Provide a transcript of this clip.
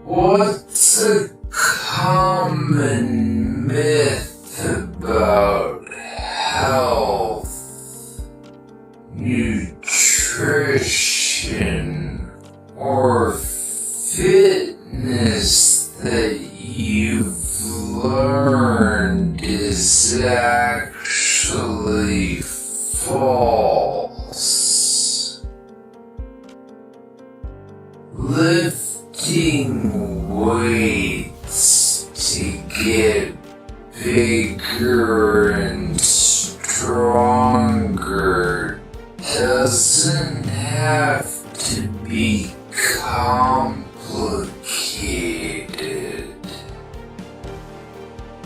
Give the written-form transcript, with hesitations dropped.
What's a common myth about health, nutrition, or fitness that you've learned is actually false? Lift